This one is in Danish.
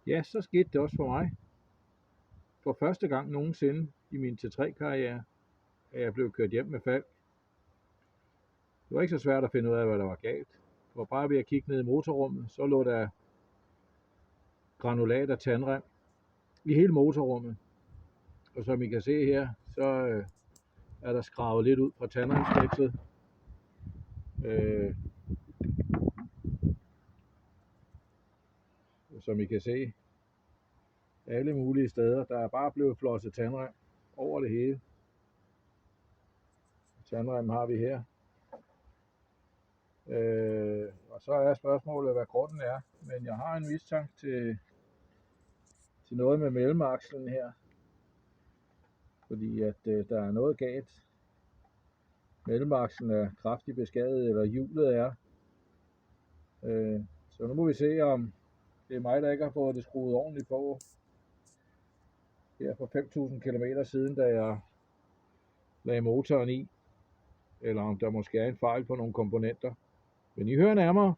Ja, så skete det også for mig. For første gang nogensinde i min T3-karriere, at jeg blev kørt hjem med Falk. Det var ikke så svært at finde ud af, hvad der var galt. Det var bare ved at kigge ned i motorrummet, så lå der granulat af tandrem i hele motorrummet. Og som I kan se her, så er der skravet lidt ud fra tandremsdækslet. Som I kan se, alle mulige steder. Der er bare blevet flosset tandrem over det hele. Tandrem har vi her. Og så er spørgsmålet, hvad grunden er. Men jeg har en mistanke til noget med mellemakslen her. Fordi at der er noget galt. Mellemakslen er kraftigt beskadiget, eller hjulet er. Så nu må vi se, om det er mig, der ikke har fået det skruet ordentligt på. Her for 5.000 km siden, da jeg lagde motoren i. Eller om der måske er en fejl på nogle komponenter. Men I hører nærmere.